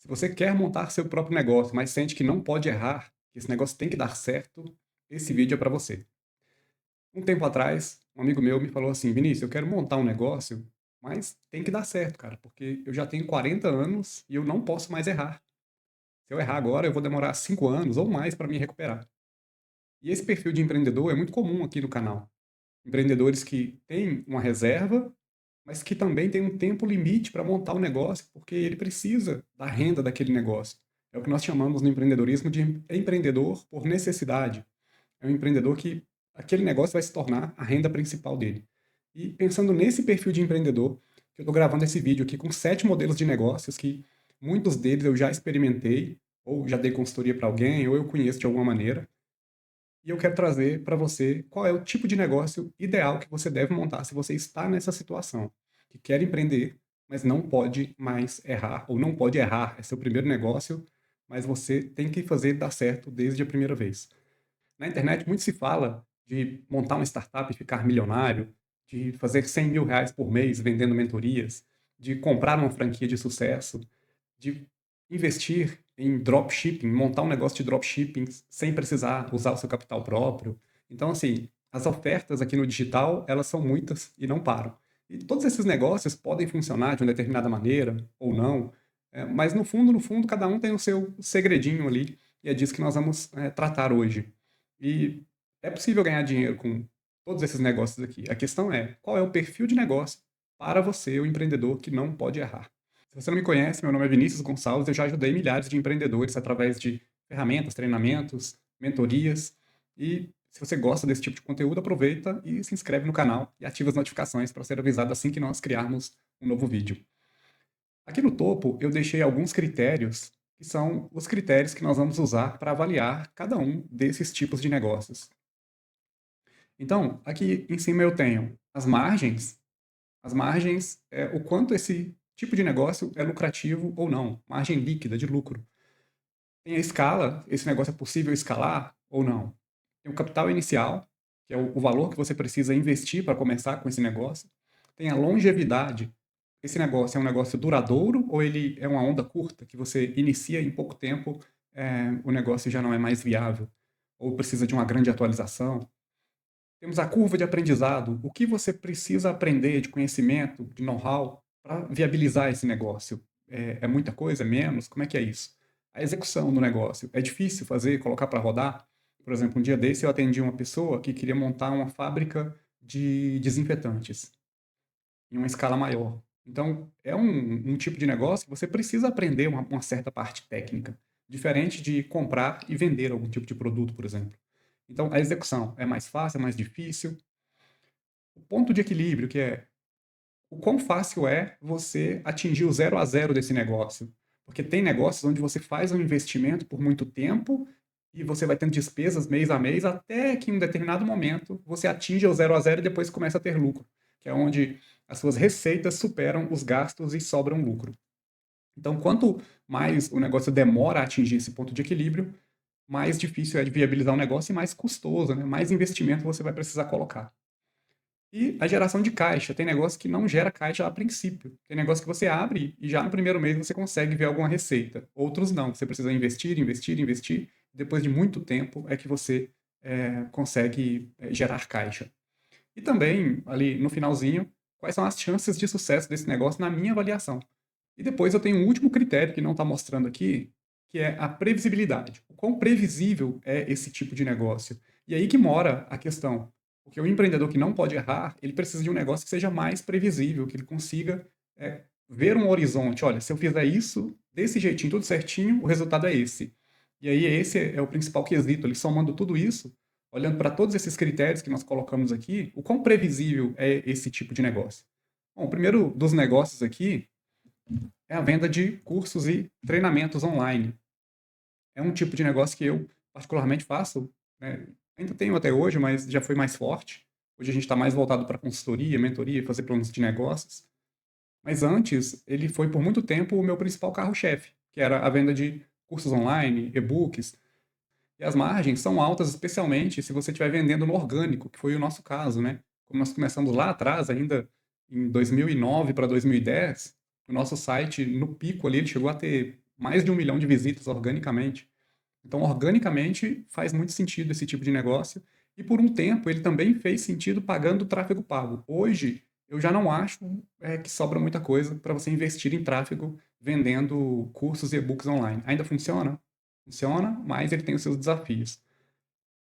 Se você quer montar seu próprio negócio, mas sente que não pode errar, que esse negócio tem que dar certo, esse vídeo é para você. Um tempo atrás, um amigo meu me falou assim: Vinícius, eu quero montar um negócio, mas tem que dar certo, cara, porque eu já tenho 40 anos e eu não posso mais errar. Se eu errar agora, eu vou demorar 5 anos ou mais para me recuperar. E esse perfil de empreendedor é muito comum aqui no canal. Empreendedores que têm uma reserva, mas que também têm um tempo limite para montar o negócio, porque ele precisa da renda daquele negócio. É o que nós chamamos no empreendedorismo de empreendedor por necessidade. É um empreendedor que aquele negócio vai se tornar a renda principal dele. E pensando nesse perfil de empreendedor, que eu estou gravando esse vídeo aqui com 7 modelos de negócios que muitos deles eu já experimentei, ou já dei consultoria para alguém, ou eu conheço de alguma maneira. E eu quero trazer para você qual é o tipo de negócio ideal que você deve montar se você está nessa situação, que quer empreender, mas não pode mais errar, ou não pode errar, é seu primeiro negócio, mas você tem que fazer dar certo desde a primeira vez. Na internet muito se fala de montar uma startup e ficar milionário, de fazer R$ 100.000 por mês vendendo mentorias, de comprar uma franquia de sucesso, de investir em dropshipping, montar um negócio de dropshipping sem precisar usar o seu capital próprio. Então, assim, as ofertas aqui no digital, elas são muitas e não param. E todos esses negócios podem funcionar de uma determinada maneira ou não, mas no fundo, cada um tem o seu segredinho ali, e é disso que nós vamos tratar hoje. E é possível ganhar dinheiro com todos esses negócios aqui. A questão é, qual é o perfil de negócio para você, o empreendedor que não pode errar? Se você não me conhece, meu nome é Vinícius Gonçalves, eu já ajudei milhares de empreendedores através de ferramentas, treinamentos, mentorias. E se você gosta desse tipo de conteúdo, aproveita e se inscreve no canal e ativa as notificações para ser avisado assim que nós criarmos um novo vídeo. Aqui no topo eu deixei alguns critérios, que são os critérios que nós vamos usar para avaliar cada um desses tipos de negócios. Então, aqui em cima eu tenho as margens. As margens é o quanto esse tipo de negócio é lucrativo ou não, margem líquida de lucro. Tem a escala, esse negócio é possível escalar ou não. Tem o capital inicial, que é o valor que você precisa investir para começar com esse negócio. Tem a longevidade. Esse negócio é um negócio duradouro ou ele é uma onda curta, que você inicia em pouco tempo, o negócio já não é mais viável, ou precisa de uma grande atualização. Temos a curva de aprendizado. O que você precisa aprender de conhecimento, de know-how, para viabilizar esse negócio? É muita coisa? É menos? Como é que é isso? A execução do negócio. É difícil fazer, colocar para rodar? Por exemplo, um dia desse eu atendi uma pessoa que queria montar uma fábrica de desinfetantes em uma escala maior. Então, é um tipo de negócio que você precisa aprender uma certa parte técnica, diferente de comprar e vender algum tipo de produto, por exemplo. Então, a execução é mais fácil, é mais difícil. O ponto de equilíbrio, que é o quão fácil é você atingir o zero a zero desse negócio. Porque tem negócios onde você faz um investimento por muito tempo e você vai tendo despesas mês a mês até que em um determinado momento você atinja o zero a zero e depois começa a ter lucro, que é onde as suas receitas superam os gastos e sobram lucro. Então, quanto mais o negócio demora a atingir esse ponto de equilíbrio, mais difícil é de viabilizar o negócio e mais custoso, né? Mais investimento você vai precisar colocar. E a geração de caixa, tem negócio que não gera caixa a princípio. Tem negócio que você abre e já no primeiro mês você consegue ver alguma receita. Outros não, você precisa investir, investir, investir. Depois de muito tempo é que você consegue gerar caixa. E também, ali no finalzinho, quais são as chances de sucesso desse negócio na minha avaliação. E depois eu tenho um último critério que não está mostrando aqui, que é a previsibilidade. O quão previsível é esse tipo de negócio? E aí que mora a questão. Porque o empreendedor que não pode errar, ele precisa de um negócio que seja mais previsível, que ele consiga ver um horizonte. Olha, se eu fizer isso, desse jeitinho, tudo certinho, o resultado é esse. E aí esse é o principal quesito. Ele somando tudo isso, olhando para todos esses critérios que nós colocamos aqui, o quão previsível é esse tipo de negócio? Bom, o primeiro dos negócios aqui é a venda de cursos e treinamentos online. É um tipo de negócio que eu particularmente faço, né, ainda tenho até hoje, mas já foi mais forte. Hoje a gente está mais voltado para consultoria, mentoria, fazer planos de negócios. Mas antes, ele foi por muito tempo o meu principal carro-chefe, que era a venda de cursos online, e-books. E as margens são altas, especialmente se você estiver vendendo no orgânico, que foi o nosso caso, né? Como nós começamos lá atrás, ainda em 2009 para 2010, o nosso site, no pico ali, ele chegou a ter mais de 1 milhão de visitas organicamente. Então, organicamente, faz muito sentido esse tipo de negócio. E por um tempo, ele também fez sentido pagando tráfego pago. Hoje, eu já não acho que sobra muita coisa para você investir em tráfego vendendo cursos e e-books online. Ainda funciona? Funciona, mas ele tem os seus desafios.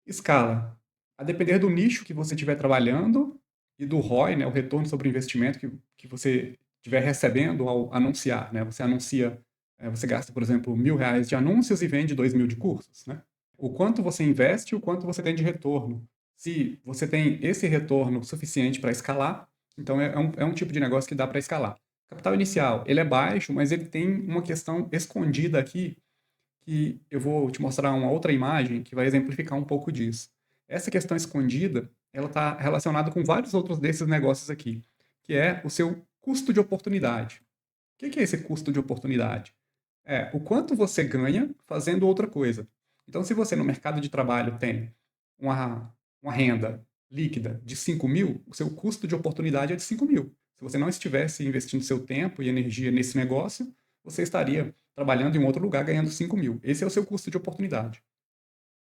Escala. A depender do nicho que você estiver trabalhando e do ROI, né, o retorno sobre o investimento que você estiver recebendo ao anunciar, né? Você anuncia, você gasta, por exemplo, R$ 1.000 de anúncios e vende 2.000 de cursos, né? O quanto você investe e o quanto você tem de retorno. Se você tem esse retorno suficiente para escalar, então é um tipo de negócio que dá para escalar. Capital inicial, ele é baixo, mas ele tem uma questão escondida aqui que eu vou te mostrar uma outra imagem que vai exemplificar um pouco disso. Essa questão escondida, ela está relacionada com vários outros desses negócios aqui, que é o seu custo de oportunidade. O que é esse custo de oportunidade? É o quanto você ganha fazendo outra coisa. Então, se você no mercado de trabalho tem uma renda líquida de 5.000, o seu custo de oportunidade é de 5.000. Se você não estivesse investindo seu tempo e energia nesse negócio, você estaria trabalhando em um outro lugar ganhando 5.000. Esse é o seu custo de oportunidade.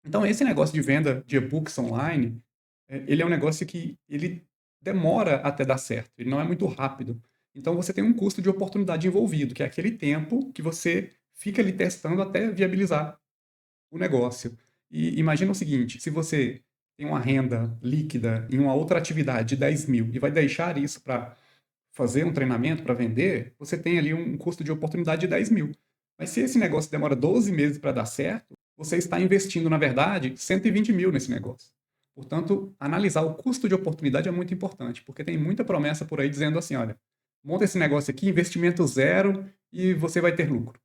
Então, esse negócio de venda de e-books online, ele é um negócio que ele demora até dar certo, ele não é muito rápido. Então, você tem um custo de oportunidade envolvido, que é aquele tempo que você fica ali testando até viabilizar o negócio. E imagina o seguinte, se você tem uma renda líquida em uma outra atividade de 10.000 e vai deixar isso para fazer um treinamento para vender, você tem ali um custo de oportunidade de 10.000. Mas se esse negócio demora 12 meses para dar certo, você está investindo, na verdade, 120.000 nesse negócio. Portanto, analisar o custo de oportunidade é muito importante, porque tem muita promessa por aí dizendo assim, olha, monta esse negócio aqui, investimento zero e você vai ter lucro.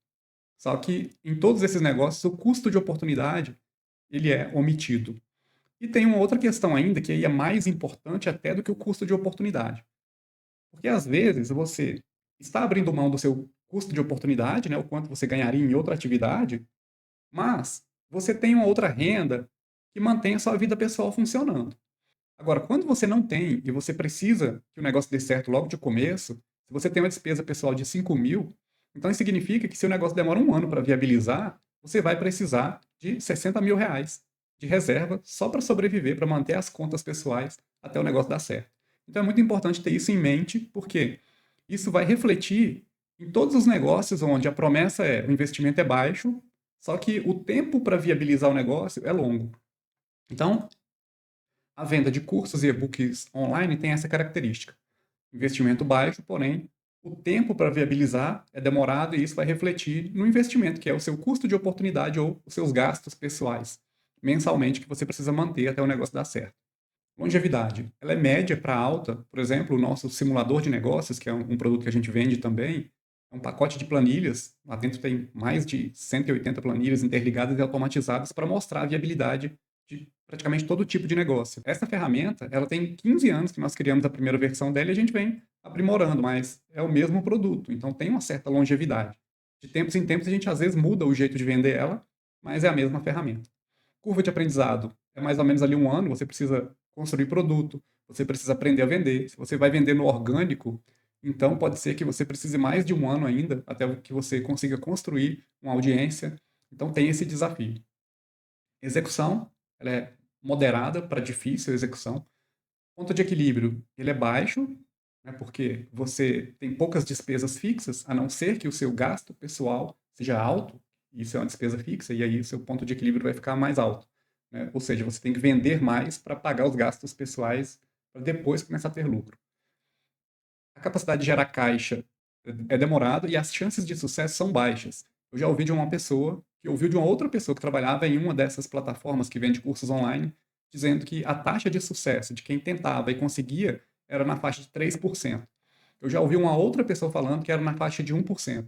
Só que em todos esses negócios, o custo de oportunidade, ele é omitido. E tem uma outra questão ainda, que aí é mais importante até do que o custo de oportunidade. Porque às vezes você está abrindo mão do seu custo de oportunidade, né, o quanto você ganharia em outra atividade, mas você tem uma outra renda que mantém a sua vida pessoal funcionando. Agora, quando você não tem e você precisa que o negócio dê certo logo de começo, se você tem uma despesa pessoal de 5.000, então isso significa que se o negócio demora um ano para viabilizar, você vai precisar de R$ 60.000 de reserva só para sobreviver, para manter as contas pessoais até o negócio dar certo. Então é muito importante ter isso em mente, porque isso vai refletir em todos os negócios onde a promessa é o investimento é baixo, só que o tempo para viabilizar o negócio é longo. Então, a venda de cursos e e-books online tem essa característica. Investimento baixo, porém, o tempo para viabilizar é demorado e isso vai refletir no investimento, que é o seu custo de oportunidade ou os seus gastos pessoais, mensalmente, que você precisa manter até o negócio dar certo. Longevidade, ela é média para alta. Por exemplo, o nosso simulador de negócios, que é um produto que a gente vende também, é um pacote de planilhas. Lá dentro tem mais de 180 planilhas interligadas e automatizadas para mostrar a viabilidade de praticamente todo tipo de negócio. Essa ferramenta, ela tem 15 anos que nós criamos a primeira versão dela e a gente vem aprimorando, mas é o mesmo produto, então tem uma certa longevidade. De tempos em tempos a gente às vezes muda o jeito de vender ela, mas é a mesma ferramenta. Curva de aprendizado é mais ou menos ali um ano, você precisa construir produto, você precisa aprender a vender. Se você vai vender no orgânico, então pode ser que você precise mais de um ano ainda até que você consiga construir uma audiência. Então tem esse desafio. Execução, ela é moderada para difícil a execução. Ponto de equilíbrio, ele é baixo, né, porque você tem poucas despesas fixas, a não ser que o seu gasto pessoal seja alto, isso é uma despesa fixa, e aí o seu ponto de equilíbrio vai ficar mais alto. Né? Ou seja, você tem que vender mais para pagar os gastos pessoais, para depois começar a ter lucro. A capacidade de gerar caixa é demorada e as chances de sucesso são baixas. Eu já ouvi de uma pessoa que ouviu de uma outra pessoa que trabalhava em uma dessas plataformas que vende cursos online, dizendo que a taxa de sucesso de quem tentava e conseguia era na faixa de 3%. Eu já ouvi uma outra pessoa falando que era na faixa de 1%.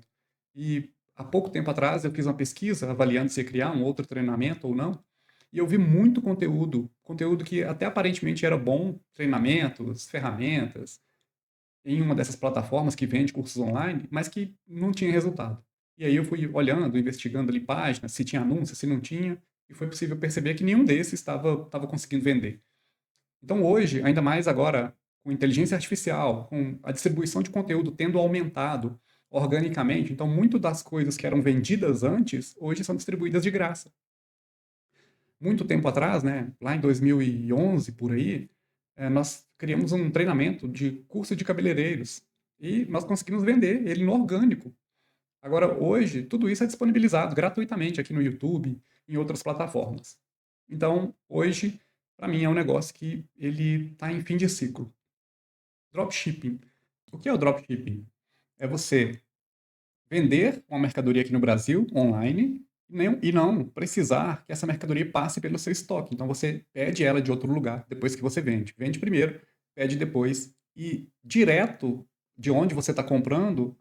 E há pouco tempo atrás eu fiz uma pesquisa avaliando se ia criar um outro treinamento ou não, e eu vi muito conteúdo que até aparentemente era bom, treinamentos, ferramentas, em uma dessas plataformas que vende cursos online, mas que não tinha resultado. E aí eu fui olhando, investigando ali páginas, se tinha anúncio, se não tinha, e foi possível perceber que nenhum desses estava conseguindo vender. Então hoje, ainda mais agora, com inteligência artificial, com a distribuição de conteúdo tendo aumentado, organicamente. Então, muito das coisas que eram vendidas antes, hoje são distribuídas de graça. Muito tempo atrás, né, lá em 2011, por aí, nós criamos um treinamento de curso de cabeleireiros e nós conseguimos vender ele no orgânico. Agora, hoje, tudo isso é disponibilizado gratuitamente aqui no YouTube, em outras plataformas. Então, hoje, para mim, é um negócio que ele está em fim de ciclo. Dropshipping. O que é o dropshipping? É você vender uma mercadoria aqui no Brasil, online, e não precisar que essa mercadoria passe pelo seu estoque. Então, você pede ela de outro lugar depois que você vende. Vende primeiro, pede depois, e direto de onde você está comprando,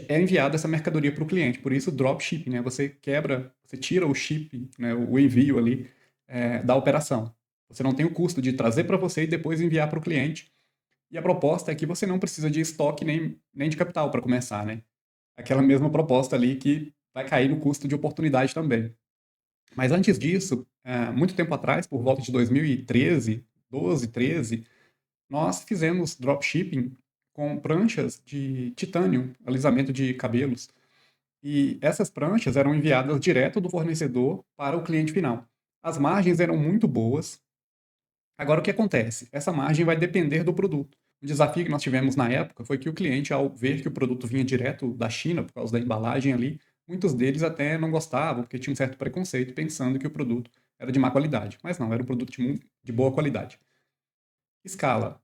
é enviada essa mercadoria para o cliente. Por isso, dropshipping, né? Você quebra, você tira o chip, né? O envio ali da operação. Você não tem o custo de trazer para você e depois enviar para o cliente. E a proposta é que você não precisa de estoque nem de capital para começar, né? Aquela mesma proposta ali que vai cair no custo de oportunidade também. Mas antes disso, muito tempo atrás, por volta de 2013, 12, 13, nós fizemos dropshipping com pranchas de titânio, alisamento de cabelos. E essas pranchas eram enviadas direto do fornecedor para o cliente final. As margens eram muito boas. Agora, o que acontece? Essa margem vai depender do produto. O desafio que nós tivemos na época foi que o cliente, ao ver que o produto vinha direto da China, por causa da embalagem ali, muitos deles até não gostavam, porque tinha um certo preconceito, pensando que o produto era de má qualidade. Mas não, era um produto de boa qualidade. Escala.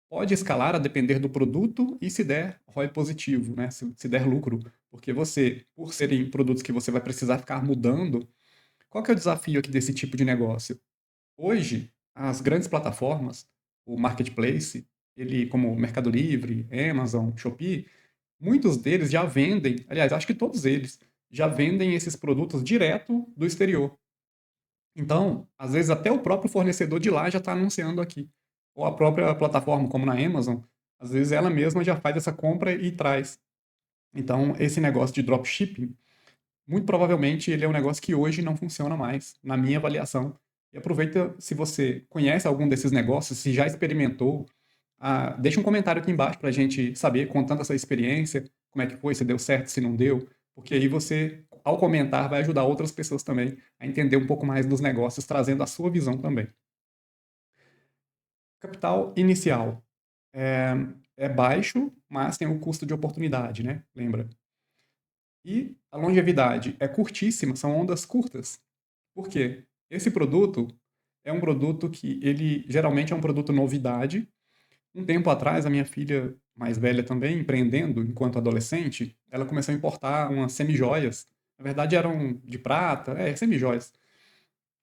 Pode escalar a depender do produto e se der ROI positivo, né? Se der lucro. Porque você, por serem produtos que você vai precisar ficar mudando, qual que é o desafio aqui desse tipo de negócio? Hoje, as grandes plataformas, o marketplace, ele como Mercado Livre, Amazon, Shopee, muitos deles já vendem, aliás, acho que todos eles já vendem esses produtos direto do exterior. Então, às vezes até o próprio fornecedor de lá já está anunciando aqui. Ou a própria plataforma, como na Amazon, às vezes ela mesma já faz essa compra e traz. Então, esse negócio de dropshipping, muito provavelmente ele é um negócio que hoje não funciona mais, na minha avaliação. E aproveita, se você conhece algum desses negócios, se já experimentou, deixa um comentário aqui embaixo para a gente saber, contando a sua experiência, como é que foi, se deu certo, se não deu, porque aí você, ao comentar, vai ajudar outras pessoas também a entender um pouco mais dos negócios, trazendo a sua visão também. Capital inicial é, é baixo, mas tem o custo de oportunidade, né? Lembra? E a longevidade é curtíssima, são ondas curtas. Por quê? Esse produto é um produto que ele geralmente é um produto novidade. Um tempo atrás, a minha filha mais velha também, empreendendo enquanto adolescente, ela começou a importar umas semijoias. Na verdade, eram de prata, semijoias.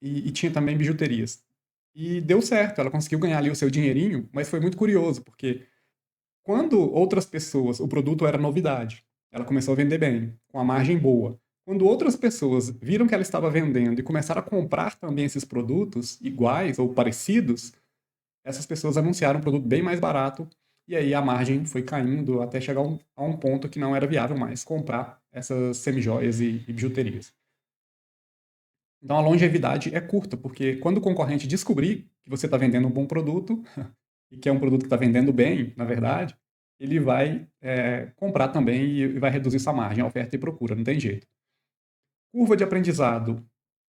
E tinha também bijuterias. E deu certo, ela conseguiu ganhar ali o seu dinheirinho, mas foi muito curioso, porque quando outras pessoas, o produto era novidade, ela começou a vender bem, com a margem boa. Quando outras pessoas viram que ela estava vendendo e começaram a comprar também esses produtos iguais ou parecidos, essas pessoas anunciaram um produto bem mais barato e aí a margem foi caindo até chegar a um ponto que não era viável mais comprar essas semijoias e bijuterias. Então a longevidade é curta, porque quando o concorrente descobrir que você está vendendo um bom produto, e que é um produto que está vendendo bem, na verdade, ele vai comprar também e vai reduzir sua margem, a oferta e procura, não tem jeito. Curva de aprendizado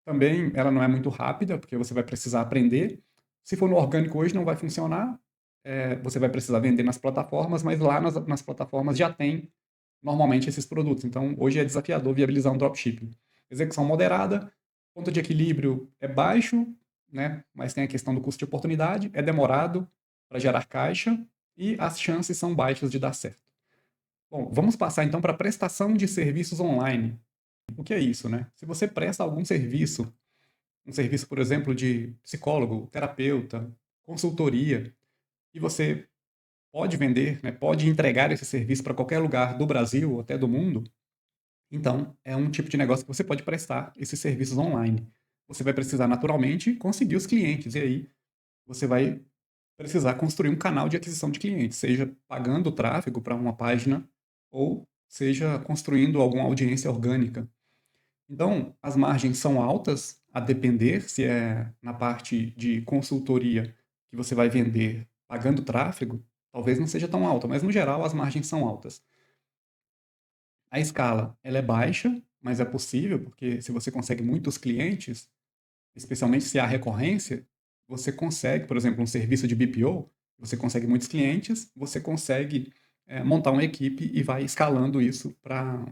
também, ela não é muito rápida, porque você vai precisar aprender. Se for no orgânico hoje, não vai funcionar. Você vai precisar vender nas plataformas, mas lá nas plataformas já tem normalmente esses produtos. Então, hoje é desafiador viabilizar um dropshipping. Execução moderada, ponto de equilíbrio é baixo, né? Mas tem a questão do custo de oportunidade, é demorado para gerar caixa e as chances são baixas de dar certo. Bom, vamos passar então para a prestação de serviços online. O que é isso, né? Se você presta algum serviço, um serviço, por exemplo, de psicólogo, terapeuta, consultoria, e você pode vender, né, pode entregar esse serviço para qualquer lugar do Brasil ou até do mundo, então é um tipo de negócio que você pode prestar esses serviços online. Você vai precisar naturalmente conseguir os clientes, e aí você vai precisar construir um canal de aquisição de clientes, seja pagando tráfego para uma página ou seja construindo alguma audiência orgânica. Então, as margens são altas, a depender se é na parte de consultoria que você vai vender pagando tráfego, talvez não seja tão alta, mas no geral as margens são altas. A escala, ela é baixa, mas é possível, porque se você consegue muitos clientes, especialmente se há recorrência, você consegue, por exemplo, um serviço de BPO, você consegue muitos clientes, você consegue montar uma equipe e vai escalando isso para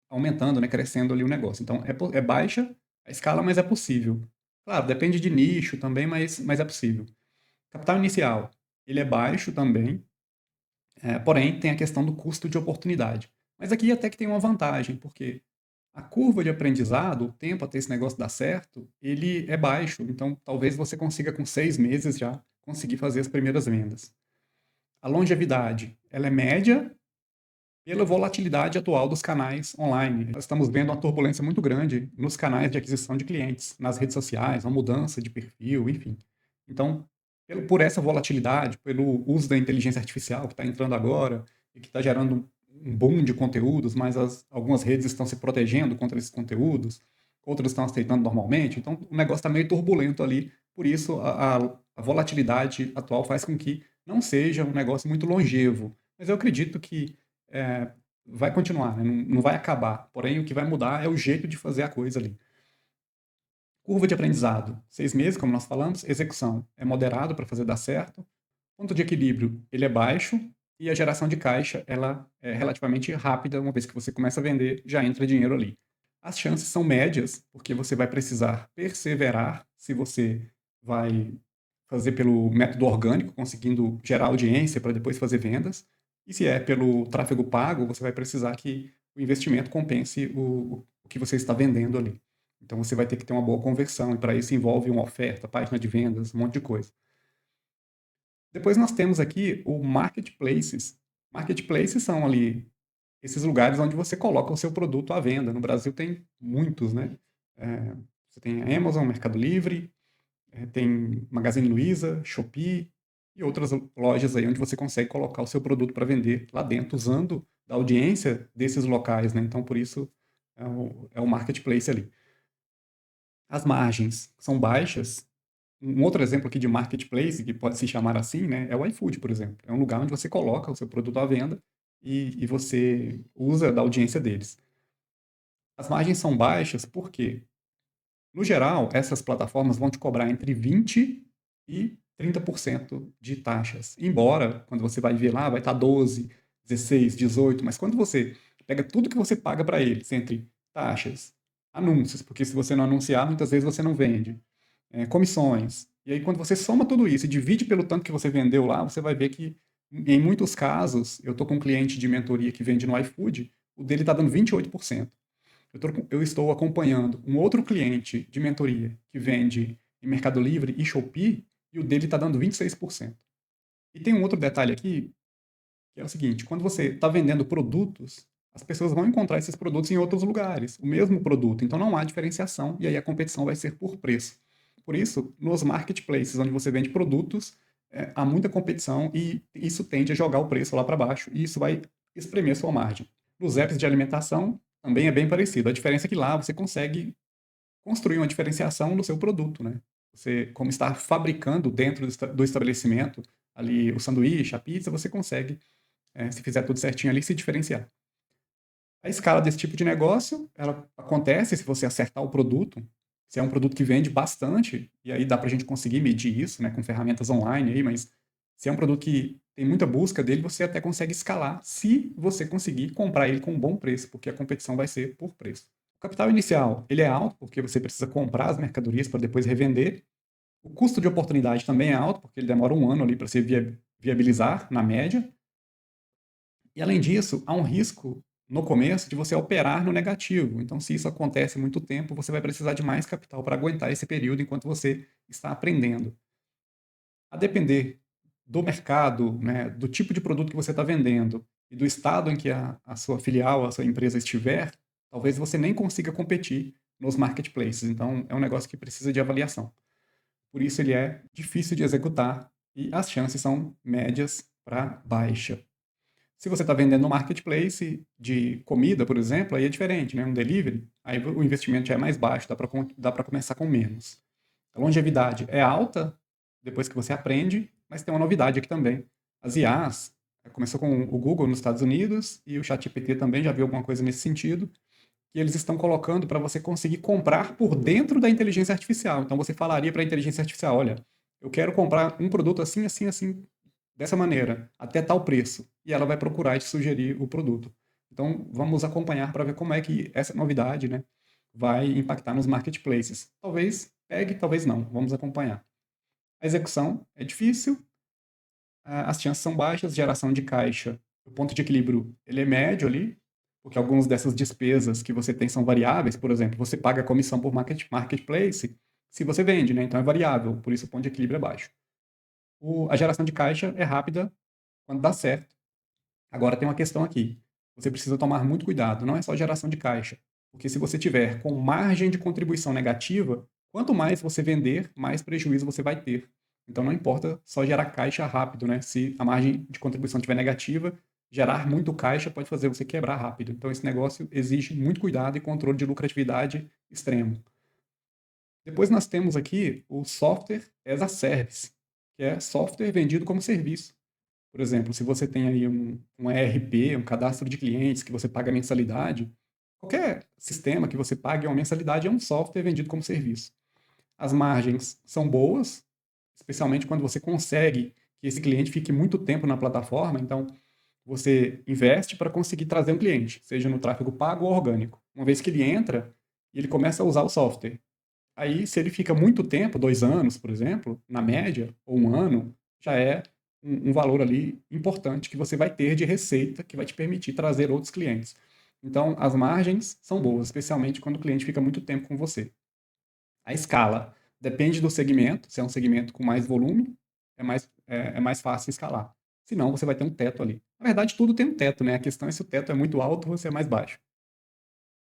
aumentando, né, crescendo ali o negócio. Então é baixa a escala, mas é possível. Claro, depende de nicho também, mas é possível. Capital inicial, ele é baixo também, porém tem a questão do custo de oportunidade. Mas aqui até que tem uma vantagem, porque a curva de aprendizado, o tempo até esse negócio dar certo, ele é baixo. Então, talvez você consiga com 6 meses já conseguir fazer as primeiras vendas. A longevidade, ela é média pela volatilidade atual dos canais online. Nós estamos vendo uma turbulência muito grande nos canais de aquisição de clientes, nas redes sociais, uma mudança de perfil, enfim. Então, por essa volatilidade, pelo uso da inteligência artificial que está entrando agora e que está gerando um boom de conteúdos, mas algumas redes estão se protegendo contra esses conteúdos, outras estão aceitando normalmente, então o negócio está meio turbulento ali, por isso a volatilidade atual faz com que não seja um negócio muito longevo. Mas eu acredito que é, vai continuar, né? Não vai acabar. Porém, o que vai mudar é o jeito de fazer a coisa ali. Curva de aprendizado, 6 meses, como nós falamos. Execução é moderado para fazer dar certo. Ponto de equilíbrio, ele é baixo. E a geração de caixa, ela é relativamente rápida. Uma vez que você começa a vender, já entra dinheiro ali. As chances são médias, porque você vai precisar perseverar se você vai fazer pelo método orgânico, conseguindo gerar audiência para depois fazer vendas. E se é pelo tráfego pago, você vai precisar que o investimento compense o que você está vendendo ali. Então você vai ter que ter uma boa conversão, e para isso envolve uma oferta, página de vendas, um monte de coisa. Depois nós temos aqui o marketplaces. Marketplaces são ali esses lugares onde você coloca o seu produto à venda. No Brasil tem muitos, né? Você tem a Amazon, Mercado Livre, tem Magazine Luiza, Shopee e outras lojas aí onde você consegue colocar o seu produto para vender lá dentro, usando da audiência desses locais, né? Então, por isso, é o marketplace ali. As margens são baixas. Um outro exemplo aqui de marketplace, que pode se chamar assim, né, é o iFood, por exemplo. É um lugar onde você coloca o seu produto à venda e você usa da audiência deles. As margens são baixas porque, no geral, essas plataformas vão te cobrar entre 20 e 30% de taxas. Embora, quando você vai ver lá, vai estar 12, 16, 18, mas quando você pega tudo que você paga para eles, entre taxas, anúncios, porque se você não anunciar, muitas vezes você não vende, comissões, e aí quando você soma tudo isso e divide pelo tanto que você vendeu lá, você vai ver que, em muitos casos, eu estou com um cliente de mentoria que vende no iFood, o dele está dando 28%. Eu estou acompanhando um outro cliente de mentoria que vende em Mercado Livre e Shopee e o dele está dando 26%. E tem um outro detalhe aqui, que é o seguinte: quando você está vendendo produtos, as pessoas vão encontrar esses produtos em outros lugares, o mesmo produto. Então não há diferenciação e aí a competição vai ser por preço. Por isso, nos marketplaces onde você vende produtos, há muita competição e isso tende a jogar o preço lá para baixo e isso vai espremer a sua margem. Nos apps de alimentação, também é bem parecido. A diferença é que lá você consegue construir uma diferenciação no seu produto, né? Você, como está fabricando dentro do estabelecimento ali o sanduíche, a pizza, você consegue, se fizer tudo certinho ali, se diferenciar. A escala desse tipo de negócio, ela acontece se você acertar o produto, se é um produto que vende bastante, e aí dá para a gente conseguir medir isso, né, com ferramentas online aí, mas se é um produto que tem muita busca dele, você até consegue escalar se você conseguir comprar ele com um bom preço, porque a competição vai ser por preço. O capital inicial, ele é alto, porque você precisa comprar as mercadorias para depois revender. O custo de oportunidade também é alto, porque ele demora um ano ali para se viabilizar, na média. E além disso, há um risco no começo de você operar no negativo. Então, se isso acontece muito tempo, você vai precisar de mais capital para aguentar esse período enquanto você está aprendendo. A depender do mercado, né, do tipo de produto que você está vendendo e do estado em que a sua filial, a sua empresa estiver, talvez você nem consiga competir nos marketplaces. Então, é um negócio que precisa de avaliação. Por isso, ele é difícil de executar e as chances são médias para baixa. Se você está vendendo no marketplace de comida, por exemplo, aí é diferente, né? Um delivery, aí o investimento já é mais baixo, dá para começar com menos. A longevidade é alta depois que você aprende, mas tem uma novidade aqui também. As IAs, Começou com o Google nos Estados Unidos e o ChatGPT também já viu alguma coisa nesse sentido, que eles estão colocando para você conseguir comprar por dentro da inteligência artificial. Então você falaria para a inteligência artificial: olha, eu quero comprar um produto assim, assim, assim, dessa maneira, até tal preço. E ela vai procurar e te sugerir o produto. Então vamos acompanhar para ver como é que essa novidade, né, vai impactar nos marketplaces. Talvez pegue, talvez não. Vamos acompanhar. A execução é difícil, as chances são baixas, geração de caixa, o ponto de equilíbrio ele é médio ali, porque algumas dessas despesas que você tem são variáveis, por exemplo, você paga comissão por marketplace se você vende, né? Então é variável, por isso o ponto de equilíbrio é baixo. A geração de caixa é rápida quando dá certo. Agora tem uma questão aqui, você precisa tomar muito cuidado, não é só geração de caixa, porque se você tiver com margem de contribuição negativa, quanto mais você vender, mais prejuízo você vai ter. Então não importa só gerar caixa rápido, né? Se a margem de contribuição estiver negativa, gerar muito caixa pode fazer você quebrar rápido. Então esse negócio exige muito cuidado e controle de lucratividade extremo. Depois nós temos aqui o software as a service, que é software vendido como serviço. Por exemplo, se você tem aí um ERP, um cadastro de clientes que você paga mensalidade, qualquer sistema que você pague uma mensalidade é um software vendido como serviço. As margens são boas, especialmente quando você consegue que esse cliente fique muito tempo na plataforma, então você investe para conseguir trazer um cliente, seja no tráfego pago ou orgânico. Uma vez que ele entra e ele começa a usar o software, aí se ele fica muito tempo, 2 anos, por exemplo, na média, ou 1 ano, já é um valor ali importante que você vai ter de receita que vai te permitir trazer outros clientes. Então, as margens são boas, especialmente quando o cliente fica muito tempo com você. A escala depende do segmento. Se é um segmento com mais volume, é mais fácil escalar. Se não, você vai ter um teto ali. Na verdade, tudo tem um teto, né? A questão é se o teto é muito alto ou se é mais baixo.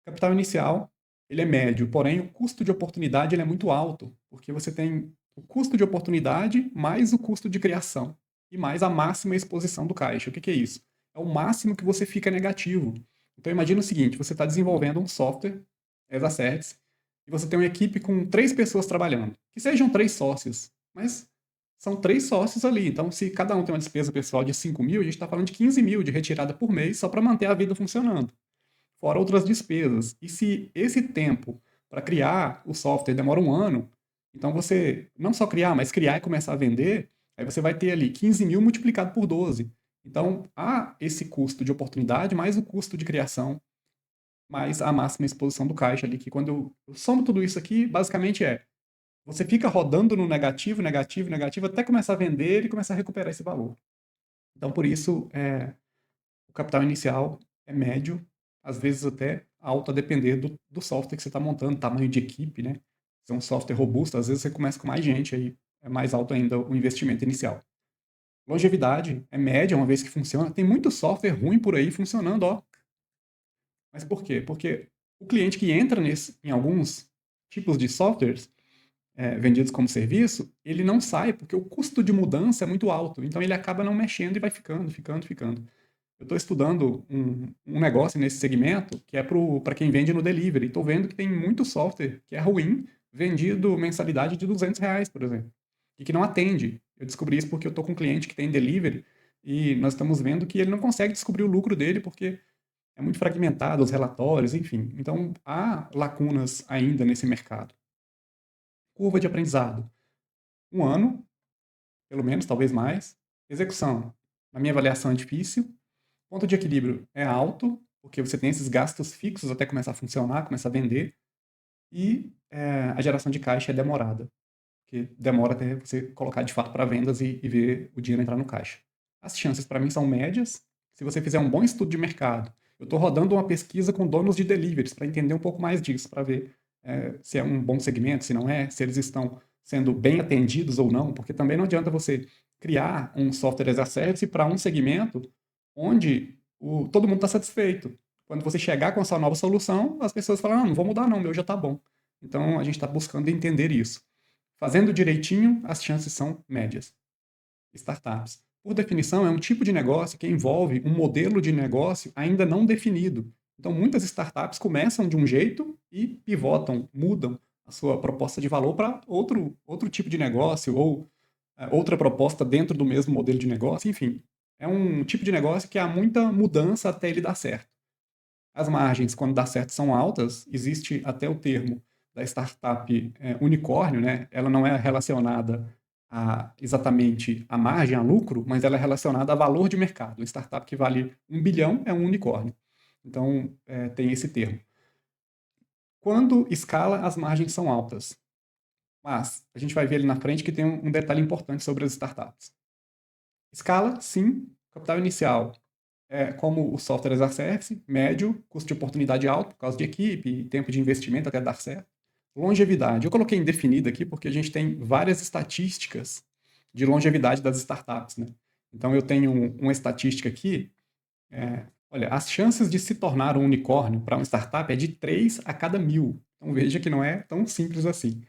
O capital inicial, ele é médio, porém o custo de oportunidade ele é muito alto, porque você tem o custo de oportunidade mais o custo de criação e mais a máxima exposição do caixa. O que é isso? É o máximo que você fica negativo. Então imagina o seguinte, você está desenvolvendo um software, as a service, e você tem uma equipe com 3 pessoas trabalhando. Que sejam 3 sócios, mas são 3 sócios ali. Então, se cada um tem uma despesa pessoal de 5.000, a gente está falando de 15.000 de retirada por mês só para manter a vida funcionando. Fora outras despesas. E se esse tempo para criar o software demora 1 ano, então você não só criar, mas criar e começar a vender, aí você vai ter ali 15.000 multiplicado por 12. Então, há esse custo de oportunidade, mais o custo de criação, mais a máxima exposição do caixa ali, que quando eu somo tudo isso aqui, basicamente você fica rodando no negativo, negativo, negativo, até começar a vender e começar a recuperar esse valor. Então, por isso, o capital inicial é médio, às vezes até alto, a depender do software que você está montando, tamanho de equipe, né? Se é um software robusto, às vezes você começa com mais gente, aí é mais alto ainda o investimento inicial. Longevidade é média, uma vez que funciona. Tem muito software ruim por aí funcionando, ó. Mas por quê? Porque o cliente que entra em alguns tipos de softwares vendidos como serviço, ele não sai porque o custo de mudança é muito alto. Então ele acaba não mexendo e vai ficando, ficando, ficando. Eu estou estudando um negócio nesse segmento que é para quem vende no delivery. Estou vendo que tem muito software que é ruim, vendido mensalidade de R$ 200, por exemplo, e que não atende. Eu descobri isso porque eu estou com um cliente que tem delivery e nós estamos vendo que ele não consegue descobrir o lucro dele porque é muito fragmentado os relatórios, enfim. Então há lacunas ainda nesse mercado. Curva de aprendizado. 1 ano, pelo menos, talvez mais. Execução. Na minha avaliação é difícil. Ponto de equilíbrio é alto, porque você tem esses gastos fixos até começar a funcionar, começar a vender, e a geração de caixa é demorada, porque demora até você colocar de fato para vendas e ver o dinheiro entrar no caixa. As chances para mim são médias. Se você fizer um bom estudo de mercado, eu estou rodando uma pesquisa com donos de deliveries para entender um pouco mais disso, para ver se é um bom segmento, se não é, se eles estão sendo bem atendidos ou não, porque também não adianta você criar um software as a service para um segmento onde todo mundo está satisfeito. Quando você chegar com a sua nova solução, as pessoas falam, não vou mudar não, o meu já está bom. Então, a gente está buscando entender isso. Fazendo direitinho, as chances são médias. Startups. Por definição, é um tipo de negócio que envolve um modelo de negócio ainda não definido. Então, muitas startups começam de um jeito e pivotam, mudam a sua proposta de valor para outro tipo de negócio ou outra proposta dentro do mesmo modelo de negócio, enfim. é um tipo de negócio que há muita mudança até ele dar certo. As margens, quando dá certo, são altas, existe até o termo da startup unicórnio, né? Ela não é relacionada a exatamente a margem, a lucro, mas ela é relacionada a valor de mercado. Uma startup que vale 1 bilhão é um unicórnio. Então, tem esse termo. Quando escala, as margens são altas. Mas a gente vai ver ali na frente que tem um detalhe importante sobre as startups. Escala, sim. Capital inicial é como o software as a service, médio, custo de oportunidade alto por causa de equipe e tempo de investimento até dar certo. Longevidade. Eu coloquei indefinida aqui porque a gente tem várias estatísticas de longevidade das startups, né? Então eu tenho uma estatística aqui. Olha, as chances de se tornar um unicórnio para uma startup é de 3 a cada 1.000. Então veja que não é tão simples assim.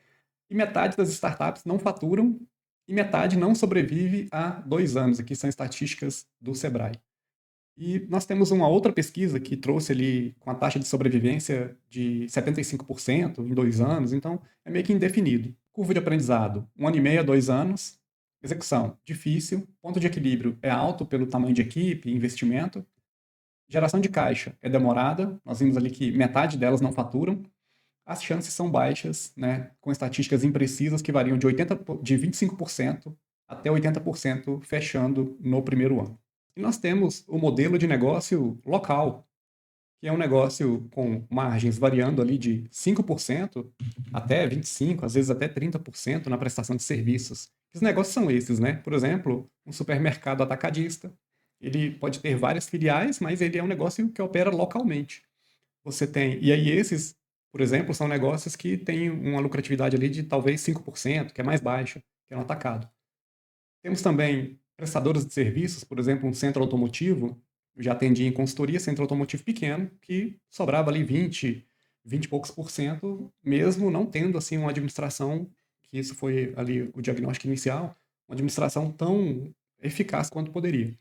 E metade das startups não faturam e metade não sobrevive a 2 anos. Aqui são estatísticas do Sebrae. E nós temos uma outra pesquisa que trouxe ali com a taxa de sobrevivência de 75% em 2 anos, então é meio que indefinido. Curva de aprendizado, 1 ano e meio a 2 anos. Execução, difícil. Ponto de equilíbrio é alto pelo tamanho de equipe e investimento. Geração de caixa é demorada. Nós vimos ali que metade delas não faturam. As chances são baixas, né, com estatísticas imprecisas que variam de 25% até 80% fechando no primeiro ano. E nós temos o modelo de negócio local, que é um negócio com margens variando ali de 5% até 25%, às vezes até 30% na prestação de serviços. Os negócios são esses, né? Por exemplo, um supermercado atacadista, ele pode ter várias filiais, mas ele é um negócio que opera localmente. Você tem, e aí esses, por exemplo, são negócios que têm uma lucratividade ali de talvez 5%, que é mais baixa, que é no atacado. Temos também prestadores de serviços, por exemplo, um centro automotivo. Eu já atendi em consultoria centro automotivo pequeno, que sobrava ali 20 e poucos por cento, mesmo não tendo assim uma administração, que isso foi ali o diagnóstico inicial, uma administração tão eficaz quanto poderia.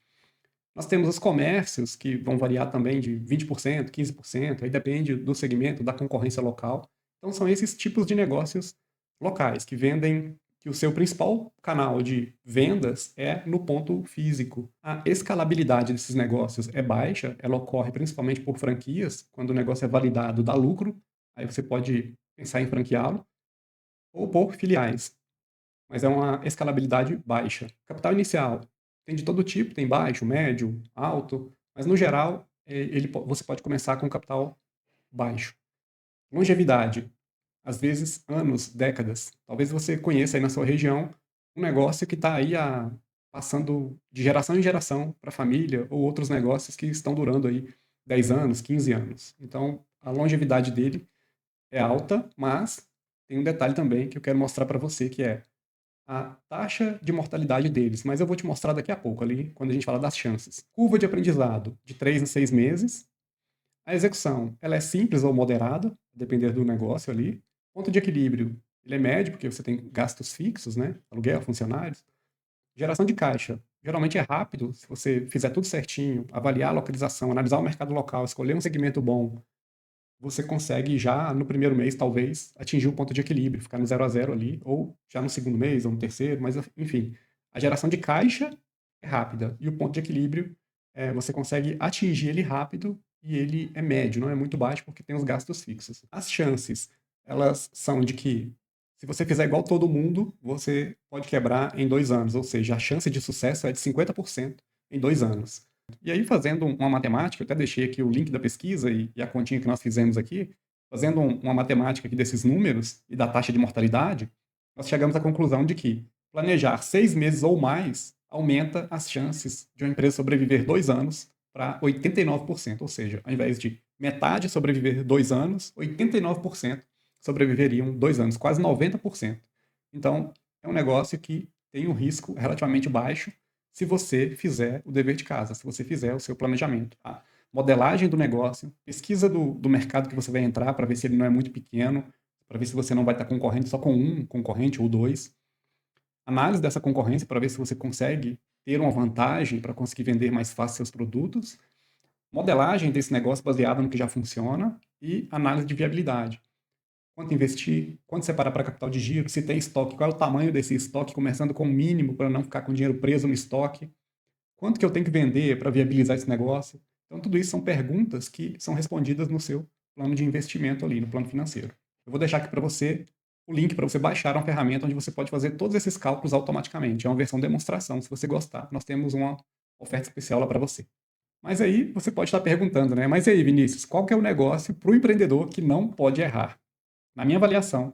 Nós temos os comércios, que vão variar também de 20%, 15%, aí depende do segmento, da concorrência local. Então, são esses tipos de negócios locais que vendem, que o seu principal canal de vendas é no ponto físico. A escalabilidade desses negócios é baixa, ela ocorre principalmente por franquias, quando o negócio é validado, dá lucro, aí você pode pensar em franqueá-lo, ou por filiais, mas é uma escalabilidade baixa. Capital inicial tem de todo tipo, tem baixo, médio, alto, mas no geral você pode começar com capital baixo. Longevidade, às vezes anos, décadas. Talvez você conheça aí na sua região um negócio que está aí passando de geração em geração para a família ou outros negócios que estão durando aí 10 anos, 15 anos. Então, a longevidade dele é alta, mas tem um detalhe também que eu quero mostrar para você, que é a taxa de mortalidade deles, mas eu vou te mostrar daqui a pouco ali, quando a gente fala das chances. Curva de aprendizado, de 3 em 6 meses. A execução, ela é simples ou moderada, depender do negócio ali. Ponto de equilíbrio, ele é médio, porque você tem gastos fixos, né? Aluguel, funcionários. Geração de caixa, geralmente é rápido, se você fizer tudo certinho, avaliar a localização, analisar o mercado local, escolher um segmento bom, você consegue já no primeiro mês, talvez, atingir o ponto de equilíbrio, ficar no 0 a 0 ali, ou já no segundo mês, ou no terceiro, mas enfim. A geração de caixa é rápida, e o ponto de equilíbrio, você consegue atingir ele rápido, e ele é médio, não é muito baixo, porque tem os gastos fixos. As chances, elas são de que, se você fizer igual todo mundo, você pode quebrar em 2 anos, ou seja, a chance de sucesso é de 50% em 2 anos. E aí, fazendo uma matemática, eu até deixei aqui o link da pesquisa e a continha que nós fizemos aqui, fazendo uma matemática aqui desses números e da taxa de mortalidade, nós chegamos à conclusão de que planejar 6 meses ou mais aumenta as chances de uma empresa sobreviver 2 anos para 89%, ou seja, ao invés de metade sobreviver 2 anos, 89% sobreviveriam 2 anos, quase 90%. Então, é um negócio que tem um risco relativamente baixo se você fizer o dever de casa, se você fizer o seu planejamento. A modelagem do negócio, pesquisa do mercado que você vai entrar para ver se ele não é muito pequeno, para ver se você não vai estar concorrendo só com um concorrente ou dois. Análise dessa concorrência para ver se você consegue ter uma vantagem para conseguir vender mais fácil seus produtos. Modelagem desse negócio baseada no que já funciona e análise de viabilidade. Quanto investir, quanto separar para capital de giro, se tem estoque, qual é o tamanho desse estoque, começando com o mínimo para não ficar com o dinheiro preso no estoque. Quanto que eu tenho que vender para viabilizar esse negócio? Então, tudo isso são perguntas que são respondidas no seu plano de investimento ali, no plano financeiro. Eu vou deixar aqui para você o link para você baixar uma ferramenta onde você pode fazer todos esses cálculos automaticamente. É uma versão demonstração. Se você gostar, nós temos uma oferta especial lá para você. Mas aí você pode estar perguntando, né? Mas e aí, Vinícius, qual que é o negócio para o empreendedor que não pode errar? Na minha avaliação,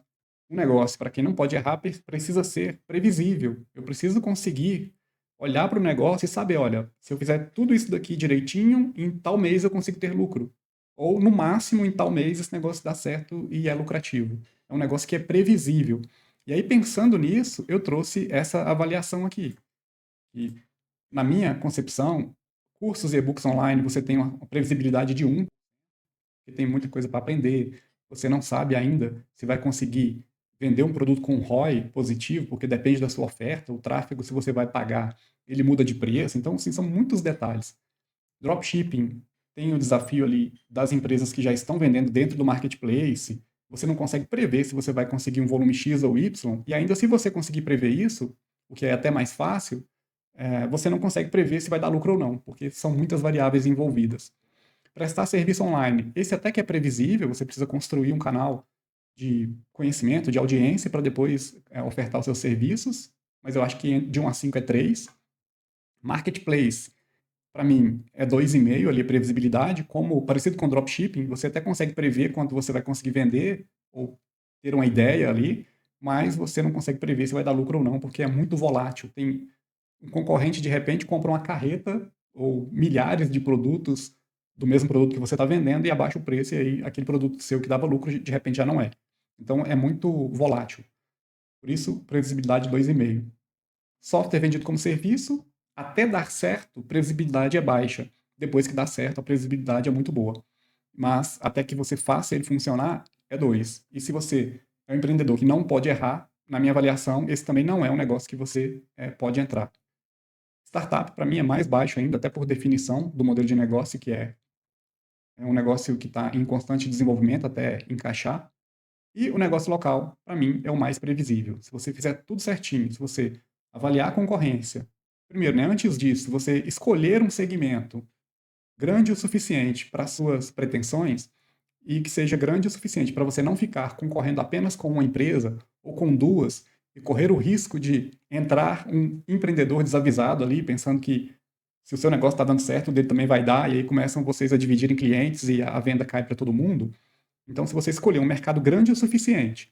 um negócio para quem não pode errar precisa ser previsível. Eu preciso conseguir olhar para o negócio e saber, olha, se eu fizer tudo isso daqui direitinho, em tal mês eu consigo ter lucro. Ou, no máximo, em tal mês esse negócio dá certo e é lucrativo. É um negócio que é previsível. E aí, pensando nisso, eu trouxe essa avaliação aqui. E, na minha concepção, cursos e e-books online, você tem uma previsibilidade de 1, que tem muita coisa para aprender. Você não sabe ainda se vai conseguir vender um produto com ROI positivo, porque depende da sua oferta, o tráfego, se você vai pagar, ele muda de preço. Então, assim, são muitos detalhes. Dropshipping tem o desafio ali das empresas que já estão vendendo dentro do marketplace. Você não consegue prever se você vai conseguir um volume X ou Y, e ainda se você conseguir prever isso, o que é até mais fácil, você não consegue prever se vai dar lucro ou não, porque são muitas variáveis envolvidas. Prestar serviço online, esse até que é previsível, você precisa construir um canal de conhecimento, de audiência, para depois ofertar os seus serviços, mas eu acho que de 1 a 5 é 3. Marketplace, para mim, é 2,5 ali, a previsibilidade. Como parecido com dropshipping, você até consegue prever quanto você vai conseguir vender, ou ter uma ideia ali, mas você não consegue prever se vai dar lucro ou não, porque é muito volátil. Tem um concorrente, de repente, compra uma carreta ou milhares de produtos do mesmo produto que você está vendendo e abaixa o preço, e aí aquele produto seu que dava lucro, de repente já não é. Então é muito volátil. Por isso, previsibilidade 2,5. Software vendido como serviço, até dar certo, previsibilidade é baixa. Depois que dá certo, a previsibilidade é muito boa. Mas até que você faça ele funcionar, é 2. E se você é um empreendedor que não pode errar, na minha avaliação, esse também não é um negócio que você pode entrar. Startup, para mim, é mais baixo ainda, até por definição do modelo de negócio, que é um negócio que está em constante desenvolvimento até encaixar. E o negócio local, para mim, é o mais previsível. Se você fizer tudo certinho, se você avaliar a concorrência, primeiro, né, antes disso, você escolher um segmento grande o suficiente para suas pretensões e que seja grande o suficiente para você não ficar concorrendo apenas com uma empresa ou com duas e correr o risco de entrar um empreendedor desavisado ali, pensando que se o seu negócio está dando certo, o dele também vai dar, e aí começam vocês a dividirem clientes e a venda cai para todo mundo. Então, se você escolher um mercado grande o suficiente,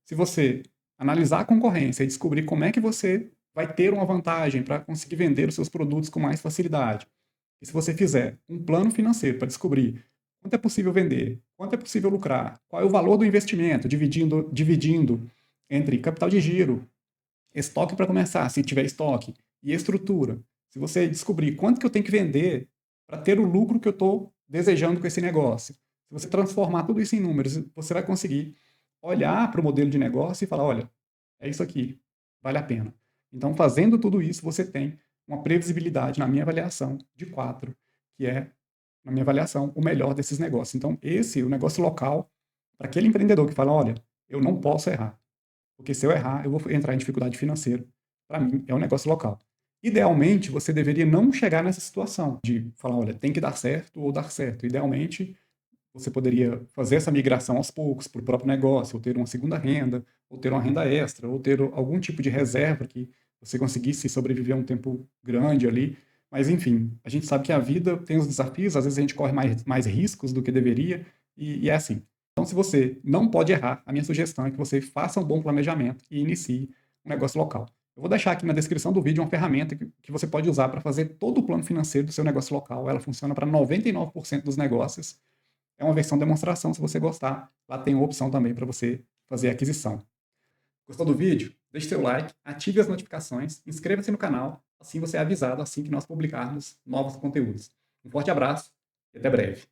se você analisar a concorrência e descobrir como é que você vai ter uma vantagem para conseguir vender os seus produtos com mais facilidade, e se você fizer um plano financeiro para descobrir quanto é possível vender, quanto é possível lucrar, qual é o valor do investimento, dividindo entre capital de giro, estoque para começar, se tiver estoque, e estrutura. Se você descobrir quanto que eu tenho que vender para ter o lucro que eu estou desejando com esse negócio, se você transformar tudo isso em números, você vai conseguir olhar para o modelo de negócio e falar, olha, é isso aqui, vale a pena. Então, fazendo tudo isso, você tem uma previsibilidade, na minha avaliação, de 4, que é, na minha avaliação, o melhor desses negócios. Então, o negócio local, para aquele empreendedor que fala, olha, eu não posso errar. Porque se eu errar, eu vou entrar em dificuldade financeira. Para mim, é um negócio local. Idealmente, você deveria não chegar nessa situação de falar, olha, tem que dar certo ou dar certo. Idealmente, você poderia fazer essa migração aos poucos para o próprio negócio, ou ter uma segunda renda, ou ter uma renda extra, ou ter algum tipo de reserva que você conseguisse sobreviver um tempo grande ali. Mas, enfim, a gente sabe que a vida tem os desafios, às vezes a gente corre mais riscos do que deveria, e é assim. Então, se você não pode errar, a minha sugestão é que você faça um bom planejamento e inicie um negócio local. Eu vou deixar aqui na descrição do vídeo uma ferramenta que você pode usar para fazer todo o plano financeiro do seu negócio local. Ela funciona para 99% dos negócios. É uma versão demonstração, se você gostar. Lá tem uma opção também para você fazer a aquisição. Gostou do vídeo? Deixe seu like, ative as notificações, inscreva-se no canal, assim você é avisado assim que nós publicarmos novos conteúdos. Um forte abraço e até breve.